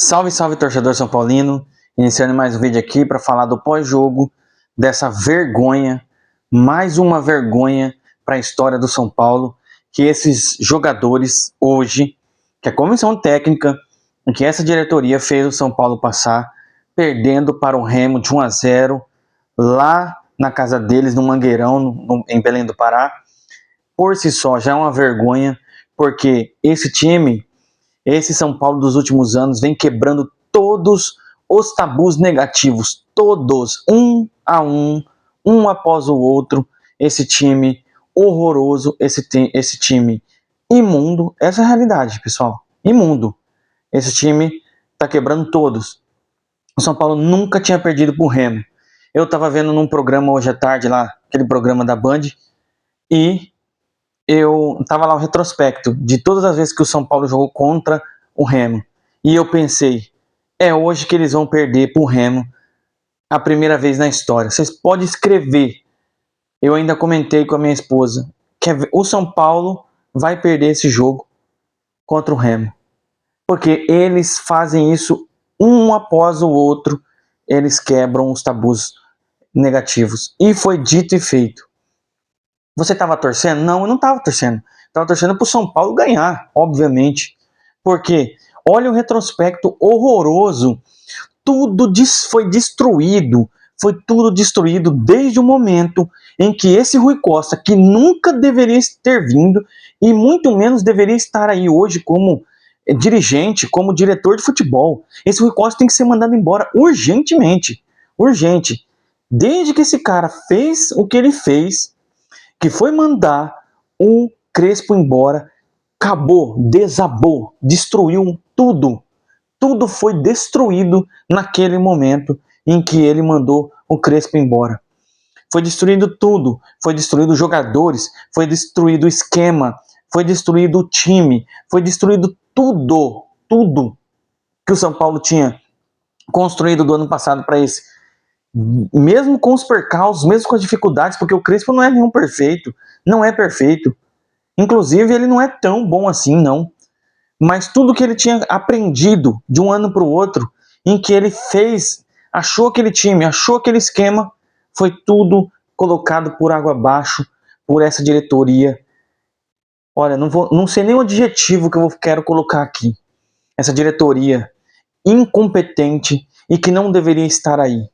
Salve, salve, torcedor São Paulino! Iniciando mais um vídeo aqui para falar do pós-jogo dessa vergonha, mais uma vergonha para a história do São Paulo, que esses jogadores hoje, que a comissão técnica, que essa diretoria fez o São Paulo passar, perdendo para o Remo de 1-0 lá na casa deles, no Mangueirão, em Belém do Pará. Por si só já é uma vergonha, porque esse time, esse São Paulo dos últimos anos, vem quebrando todos os tabus negativos, todos, um a um, um após o outro. Esse time horroroso, esse time imundo, essa é a realidade, pessoal, imundo. Esse time tá quebrando todos. O São Paulo nunca tinha perdido pro Remo. Eu tava vendo num programa hoje à tarde lá, aquele programa da Band, e eu tava lá o retrospecto de todas as vezes que o São Paulo jogou contra o Remo. E eu pensei, é hoje que eles vão perder pro Remo a primeira vez na história. Vocês podem escrever. Eu ainda comentei com a minha esposa que o São Paulo vai perder esse jogo contra o Remo. Porque eles fazem isso um após o outro. Eles quebram os tabus negativos. E foi dito e feito. Você estava torcendo? Não, eu não estava torcendo. Estava torcendo para o São Paulo ganhar, obviamente. Porque olha o retrospecto horroroso. Tudo foi destruído. Foi tudo destruído desde o momento em que esse Rui Costa, que nunca deveria ter vindo e muito menos deveria estar aí hoje como dirigente, como diretor de futebol. Esse Rui Costa tem que ser mandado embora urgentemente. Urgente. Desde que esse cara fez o que ele fez, que foi mandar o Crespo embora, acabou, desabou, destruiu tudo. Tudo foi destruído naquele momento em que ele mandou o Crespo embora. Foi destruído tudo, foi destruído os jogadores, foi destruído o esquema, foi destruído o time, foi destruído tudo, tudo que o São Paulo tinha construído do ano passado para esse. Mesmo com os percalços, mesmo com as dificuldades, porque o Crespo não é nenhum perfeito, não é perfeito. Inclusive, ele não é tão bom assim, não. Mas tudo que ele tinha aprendido de um ano para o outro, em que ele fez, achou aquele time, achou aquele esquema, foi tudo colocado por água abaixo, por essa diretoria. Olha, não sei nem o adjetivo que eu quero colocar aqui. Essa diretoria incompetente e que não deveria estar aí.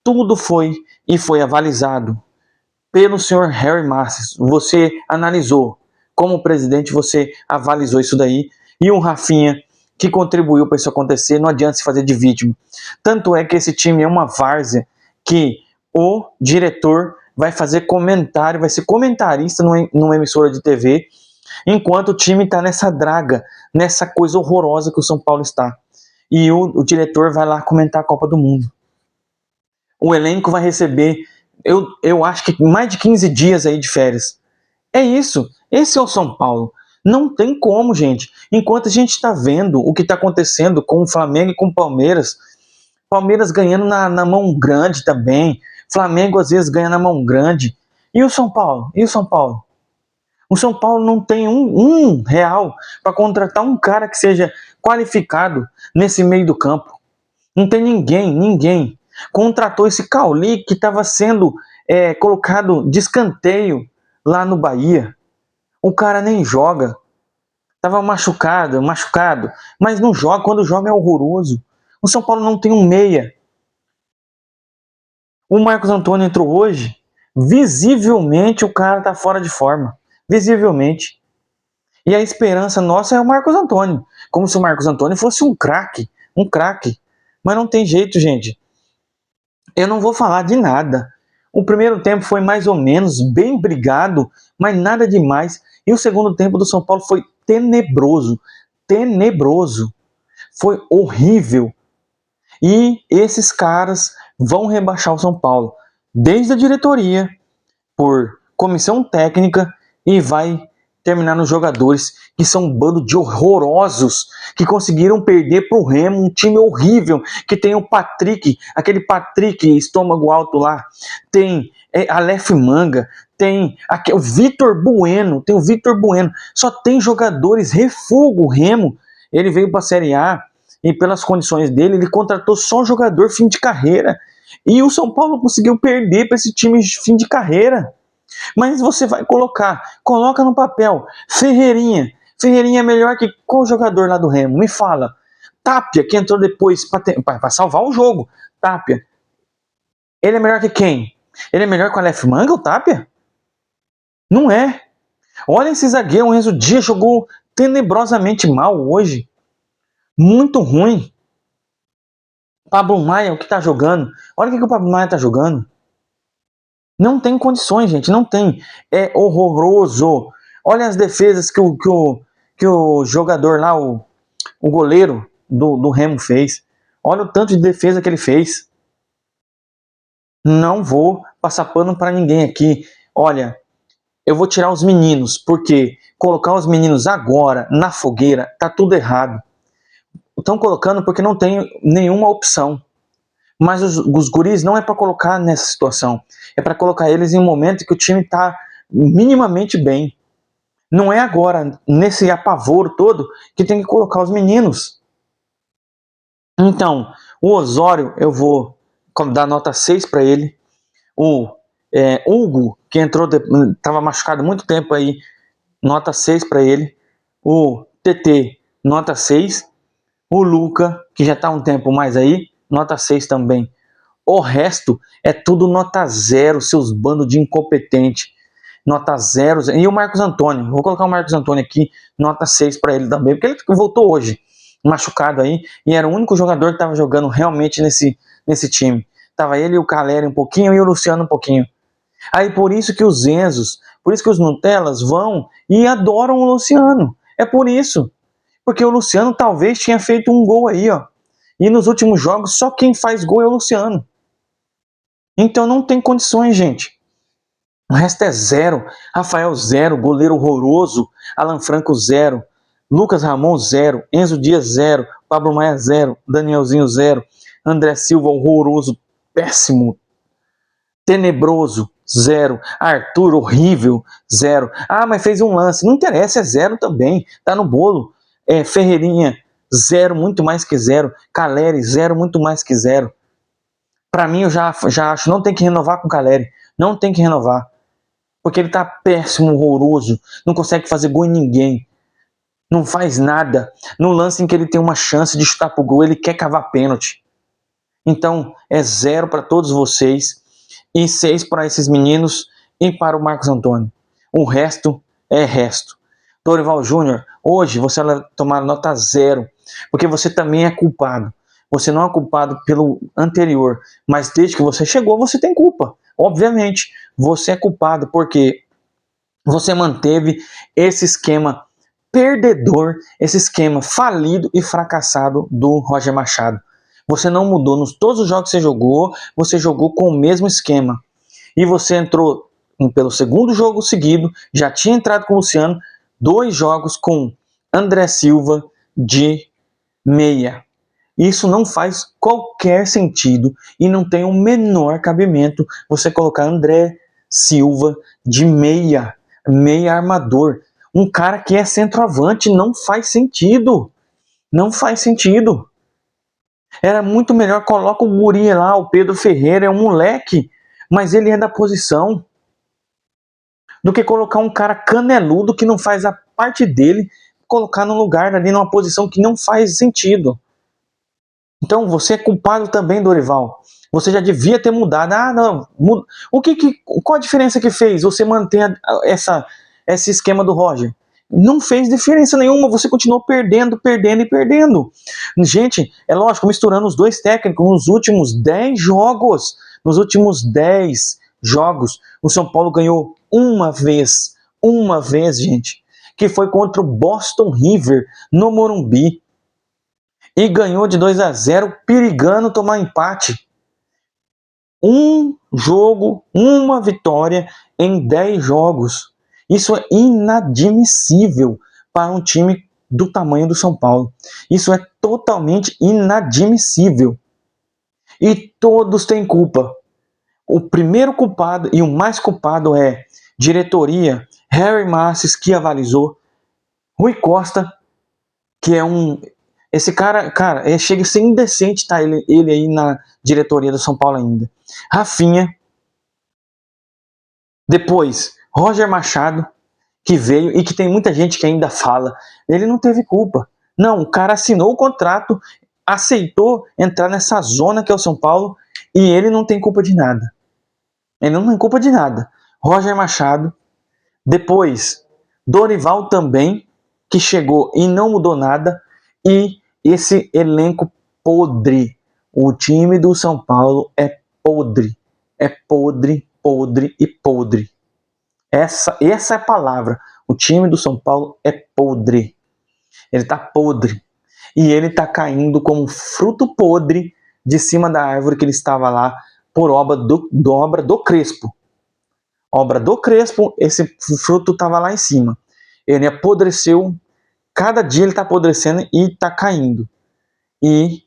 Tudo foi e foi avalizado pelo senhor Harry Masses. Você analisou, como presidente, você avalizou isso daí. E o Rafinha, que contribuiu para isso acontecer, não adianta se fazer de vítima. Tanto é que esse time é uma várzea que o diretor vai fazer comentário, vai ser comentarista numa emissora de TV, enquanto o time está nessa draga, nessa coisa horrorosa que o São Paulo está. E o diretor vai lá comentar a Copa do Mundo. O elenco vai receber, eu acho que mais de 15 dias aí de férias. É isso, esse é o São Paulo. Não tem como, gente. Enquanto a gente está vendo o que está acontecendo com o Flamengo e com o Palmeiras, Palmeiras ganhando na mão grande também, Flamengo às vezes ganha na mão grande. E o São Paulo? E o São Paulo? O São Paulo não tem um real para contratar um cara que seja qualificado nesse meio do campo. Não tem ninguém. Contratou esse Cauli que estava sendo colocado de escanteio lá no Bahia. O cara nem joga. Tava machucado, mas não joga. Quando joga é horroroso. O São Paulo não tem um meia. O Marcos Antônio entrou hoje. Visivelmente o cara tá fora de forma. Visivelmente. E a esperança nossa é o Marcos Antônio. Como se o Marcos Antônio fosse um craque. Um craque. Mas não tem jeito, gente. Eu não vou falar de nada. O primeiro tempo foi mais ou menos, bem brigado, mas nada demais. E o segundo tempo do São Paulo foi tenebroso. Tenebroso. Foi horrível. E esses caras vão rebaixar o São Paulo. Desde a diretoria, por comissão técnica, e vai terminar nos jogadores, que são um bando de horrorosos, que conseguiram perder para o Remo, um time horrível, que tem o Patrick, aquele Patrick estômago alto lá, tem Aleph Manga, tem o Vitor Bueno, só tem jogadores refúgio. O Remo, ele veio para a Série A, e pelas condições dele, ele contratou só jogador fim de carreira. E o São Paulo conseguiu perder para esse time de fim de carreira. Mas você vai coloca no papel, Ferreirinha. Ferreirinha é melhor que qual jogador lá do Remo? Me fala. Tapia, que entrou depois para salvar o jogo. Tapia. Ele é melhor que quem? Ele é melhor que o Aleph Manga, o Tapia? Não é. Olha esse zagueiro, o Enzo Dias jogou tenebrosamente mal hoje. Muito ruim. Pablo Maia, o que tá jogando? Olha o que o Pablo Maia tá jogando. Não tem condições, gente, não tem. É horroroso. Olha as defesas que o jogador lá, o goleiro do Remo fez. Olha o tanto de defesa que ele fez. Não vou passar pano para ninguém aqui. Olha, eu vou tirar os meninos, porque colocar os meninos agora na fogueira tá tudo errado. Estão colocando porque não tem nenhuma opção. Mas os guris não é para colocar nessa situação. É para colocar eles em um momento que o time está minimamente bem. Não é agora, nesse apavoro todo, que tem que colocar os meninos. Então, o Osório, eu vou dar nota 6 para ele. O Hugo, que entrou, estava machucado há muito tempo aí, nota 6 para ele. O TT, nota 6. O Luca, que já está um tempo mais aí, nota 6 também. O resto é tudo nota 0, seus bandos de incompetente. Nota 0. E o Marcos Antônio, vou colocar o Marcos Antônio aqui, nota 6 para ele também, porque ele voltou hoje, machucado aí, e era o único jogador que estava jogando realmente nesse time. Tava ele e o Caleri um pouquinho e o Luciano um pouquinho. Aí por isso que os Enzos, por isso que os Nutellas vão e adoram o Luciano. É por isso. Porque o Luciano talvez tinha feito um gol aí, ó. E nos últimos jogos, só quem faz gol é o Luciano. Então não tem condições, gente. O resto é 0. Rafael 0, goleiro horroroso. Alan Franco 0. Lucas Ramon 0. Enzo Dias 0. Pablo Maia 0. Danielzinho 0. André Silva horroroso, péssimo, tenebroso 0. Arthur horrível 0. Ah, mas fez um lance. Não interessa, é 0 também. Tá no bolo. Ferreirinha 0, muito mais que 0. Caleri 0, muito mais que 0. Para mim, eu já acho, não tem que renovar com o Caleri. Não tem que renovar. Porque ele tá péssimo, horroroso. Não consegue fazer gol em ninguém. Não faz nada. No lance em que ele tem uma chance de chutar pro gol, ele quer cavar pênalti. Então, é 0 para todos vocês. E 6 para esses meninos e para o Marcos Antônio. O resto é resto. Dorival Júnior, hoje você vai tomar nota 0. Porque você também é culpado. Você não é culpado pelo anterior, mas desde que você chegou, você tem culpa. Obviamente, você é culpado porque você manteve esse esquema perdedor, esse esquema falido e fracassado do Roger Machado. Você não mudou. Nos todos os jogos que você jogou com o mesmo esquema. E você entrou pelo segundo jogo seguido, já tinha entrado com o Luciano, 2 jogos com André Silva de meia. Isso não faz qualquer sentido e não tem o menor cabimento você colocar André Silva de meia armador. Um cara que é centroavante, não faz sentido. Não faz sentido. Era muito melhor, coloca o guri lá, o Pedro Ferreira, é um moleque, mas ele é da posição. Do que colocar um cara caneludo que não faz a parte dele, colocar no lugar ali numa posição que não faz sentido. Então você é culpado também, Dorival. Você já devia ter mudado. Ah, não. Qual a diferença que fez você manter esse esquema do Roger? Não fez diferença nenhuma. Você continuou perdendo. Gente, é lógico, misturando os dois técnicos nos últimos 10 jogos. Nos últimos 10 jogos, o São Paulo ganhou uma vez, gente, que foi contra o Boston River no Morumbi. E ganhou de 2-0, perigando tomar empate. Um jogo, uma vitória em 10 jogos. Isso é inadmissível para um time do tamanho do São Paulo. Isso é totalmente inadmissível. E todos têm culpa. O primeiro culpado e o mais culpado é diretoria, Harry Masses, que avalizou, Rui Costa, que é um Esse cara, chega a ser indecente, tá? Ele aí na diretoria do São Paulo ainda. Rafinha. Depois, Roger Machado, que veio e que tem muita gente que ainda fala, ele não teve culpa. Não, o cara assinou o contrato, aceitou entrar nessa zona que é o São Paulo e ele não tem culpa de nada. Ele não tem culpa de nada. Roger Machado, depois Dorival também, que chegou e não mudou nada, e esse elenco podre. O time do São Paulo é podre. É podre, podre e podre. Essa é a palavra. O time do São Paulo é podre. Ele tá podre. E ele tá caindo como fruto podre de cima da árvore que ele estava lá por obra do Crespo. Obra do Crespo, esse fruto estava lá em cima. Ele apodreceu, cada dia ele está apodrecendo e está caindo. E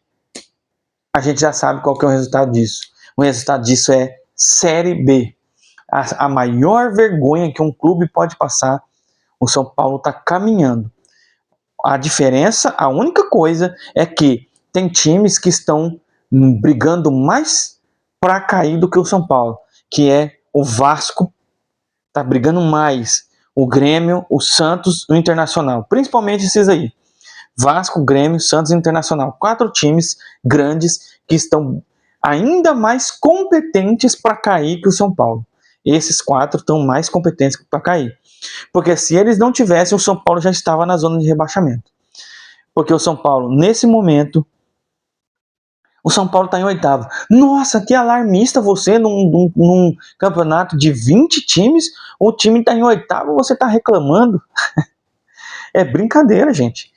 a gente já sabe qual que é o resultado disso. O resultado disso é Série B. A maior vergonha que um clube pode passar, o São Paulo está caminhando. A diferença, a única coisa é que tem times que estão brigando mais para cair do que o São Paulo, que é o Vasco, tá brigando mais, o Grêmio, o Santos, o Internacional, principalmente esses aí. Vasco, Grêmio, Santos e Internacional. 4 times grandes que estão ainda mais competentes para cair que o São Paulo. Esses 4 estão mais competentes para cair. Porque se eles não tivessem, o São Paulo já estava na zona de rebaixamento. Porque o São Paulo, nesse momento, o São Paulo está em 8º. Nossa, que alarmista você num campeonato de 20 times. O time está em 8º, você está reclamando. É brincadeira, gente.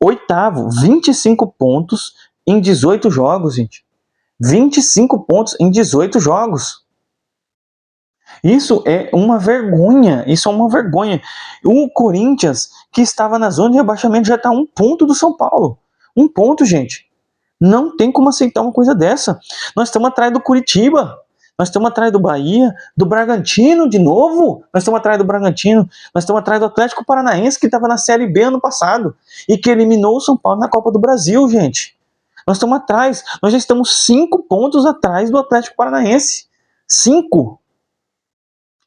8º, 25 pontos em 18 jogos, gente. 25 pontos em 18 jogos. Isso é uma vergonha. Isso é uma vergonha. O Corinthians, que estava na zona de rebaixamento, já está a 1 ponto do São Paulo. 1 ponto, gente. Não tem como aceitar uma coisa dessa. Nós estamos atrás do Curitiba. Nós estamos atrás do Bahia, do Bragantino de novo. Nós estamos atrás do Bragantino. Nós estamos atrás do Atlético Paranaense, que estava na Série B ano passado e que eliminou o São Paulo na Copa do Brasil, gente. Nós estamos atrás. Nós já estamos 5 pontos atrás do Atlético Paranaense. 5.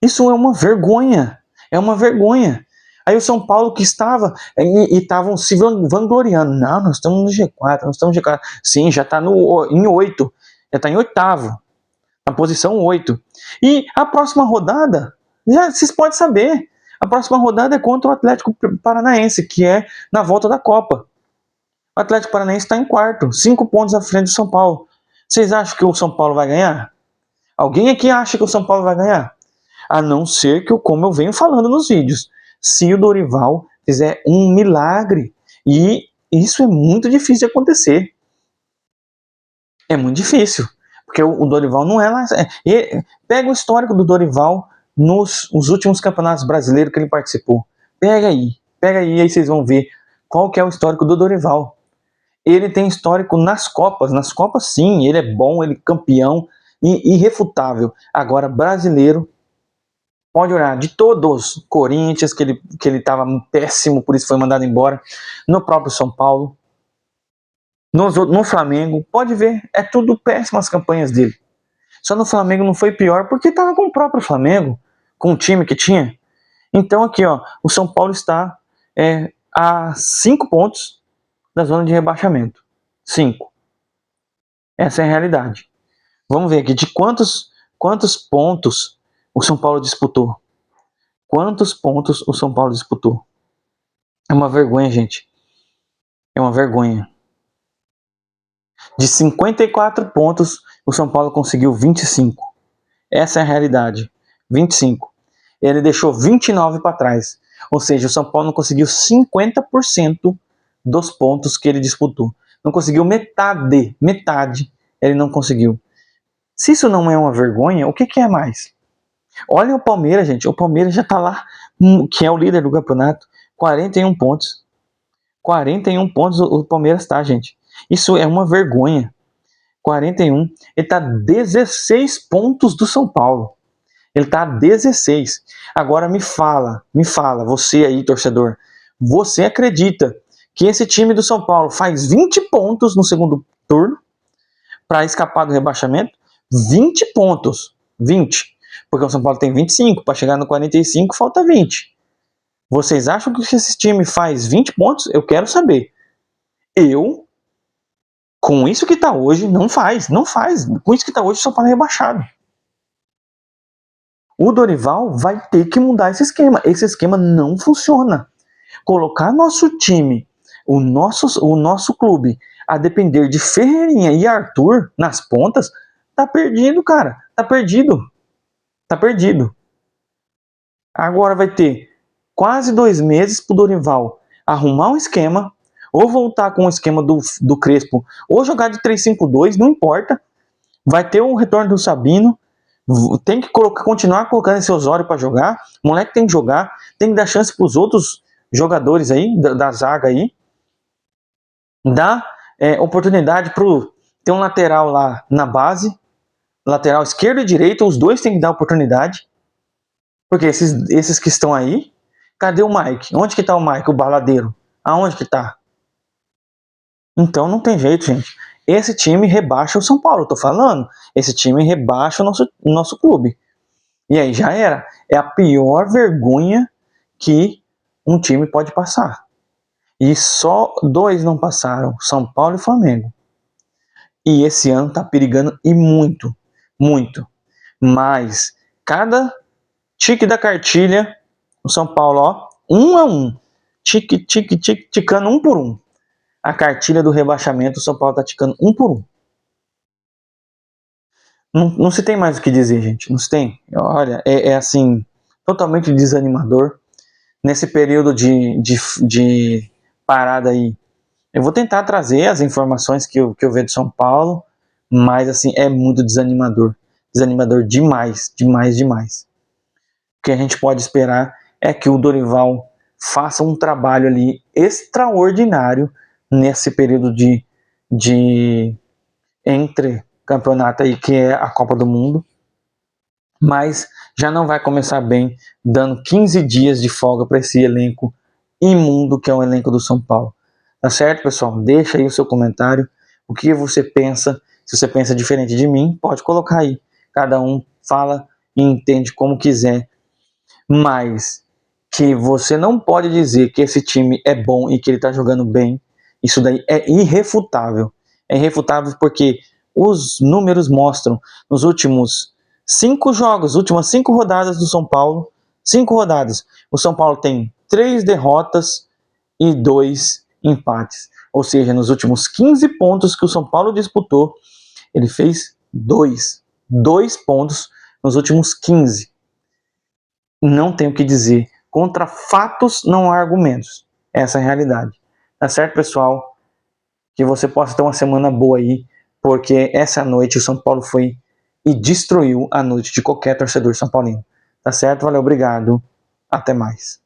Isso é uma vergonha. É uma vergonha. Aí o São Paulo que estava e estavam se vangloriando. Não, nós estamos no G4, nós estamos no G4. Sim, já está em 8. Já está em 8º. Na posição 8. E a próxima rodada, já vocês podem saber. A próxima rodada é contra o Atlético Paranaense, que é na volta da Copa. O Atlético Paranaense está em 4º, 5 pontos à frente do São Paulo. Vocês acham que o São Paulo vai ganhar? Alguém aqui acha que o São Paulo vai ganhar? A não ser que, como eu venho falando nos vídeos, se o Dorival fizer um milagre, e isso é muito difícil de acontecer. É muito difícil, porque o Dorival não é lá. Pega o histórico do Dorival nos últimos campeonatos brasileiros que ele participou. Pega aí vocês vão ver qual que é o histórico do Dorival. Ele tem histórico nas Copas sim, ele é bom, ele é campeão, irrefutável. Agora, brasileiro, pode olhar, de todos, Corinthians, que ele estava péssimo, por isso foi mandado embora, no próprio São Paulo, no Flamengo, pode ver, é tudo péssimo as campanhas dele. Só no Flamengo não foi pior, porque estava com o próprio Flamengo, com o time que tinha. Então aqui, ó, o São Paulo está a 5 pontos da zona de rebaixamento. 5. Essa é a realidade. Vamos ver aqui, de quantos pontos o São Paulo disputou. Quantos pontos o São Paulo disputou? É uma vergonha, gente. É uma vergonha. De 54 pontos, o São Paulo conseguiu 25. Essa é a realidade. 25. Ele deixou 29 para trás. Ou seja, o São Paulo não conseguiu 50% dos pontos que ele disputou. Não conseguiu metade. Metade ele não conseguiu. Se isso não é uma vergonha, o que é mais? Olha o Palmeiras, gente. O Palmeiras já está lá, que é o líder do campeonato. 41 pontos. 41 pontos o Palmeiras está, gente. Isso é uma vergonha. 41. Ele está a 16 pontos do São Paulo. Ele está a 16. Agora me fala, você aí, torcedor. Você acredita que esse time do São Paulo faz 20 pontos no segundo turno para escapar do rebaixamento. 20 pontos. 20. Porque o São Paulo tem 25. Para chegar no 45, falta 20. Vocês acham que esse time faz 20 pontos? Eu quero saber. Eu, com isso que tá hoje, não faz. Com isso que tá hoje, o São Paulo é rebaixado. O Dorival vai ter que mudar esse esquema. Esse esquema não funciona. Colocar nosso time, o nosso clube, a depender de Ferreirinha e Arthur nas pontas, tá perdido, cara. Tá perdido. Tá perdido. Agora vai ter quase 2 meses pro Dorival arrumar um esquema, ou voltar com o esquema do Crespo, ou jogar de 3-5-2, não importa. Vai ter o retorno do Sabino. Tem que continuar colocando esse Osório para jogar. O moleque tem que jogar. Tem que dar chance para os outros jogadores aí, da zaga aí. Dá oportunidade para ter um lateral lá na base. Lateral esquerdo e direito, os dois tem que dar oportunidade. Porque esses que estão aí, cadê o Mike? Onde que tá o Mike, o baladeiro? Aonde que tá? Então não tem jeito, gente. Esse time rebaixa o São Paulo, tô falando. Esse time rebaixa o nosso clube. E aí já era. É a pior vergonha que um time pode passar. E só 2 não passaram, São Paulo e Flamengo. E esse ano tá perigando e muito, muito. Mas cada tique da cartilha, o São Paulo, ó, 1 a 1. Tique, tique, tique, ticando 1 por 1. A cartilha do rebaixamento, o São Paulo tá ticando 1 por 1. Não se tem mais o que dizer, gente. Não se tem. Olha, assim, totalmente desanimador. Nesse período de parada aí, eu vou tentar trazer as informações que eu vejo de São Paulo, mas assim, é muito desanimador. Desanimador demais, demais, demais. O que a gente pode esperar é que o Dorival faça um trabalho ali extraordinário nesse período de entre campeonato aí, que é a Copa do Mundo, mas já não vai começar bem, dando 15 dias de folga para esse elenco imundo que é o elenco do São Paulo. Tá certo, pessoal? Deixa aí o seu comentário. O que você pensa? Se você pensa diferente de mim, pode colocar aí. Cada um fala e entende como quiser. Mas que você não pode dizer que esse time é bom e que ele está jogando bem, isso daí é irrefutável. É irrefutável porque os números mostram nos últimos 5 jogos, últimas 5 rodadas do São Paulo, 5 rodadas, o São Paulo tem 3 derrotas e 2 empates. Ou seja, nos últimos 15 pontos que o São Paulo disputou, ele fez 2 pontos nos últimos 15. Não tenho o que dizer. Contra fatos não há argumentos. Essa é a realidade. Tá certo, pessoal? Que você possa ter uma semana boa aí, porque essa noite o São Paulo foi e destruiu a noite de qualquer torcedor são paulino. Tá certo? Valeu, obrigado. Até mais.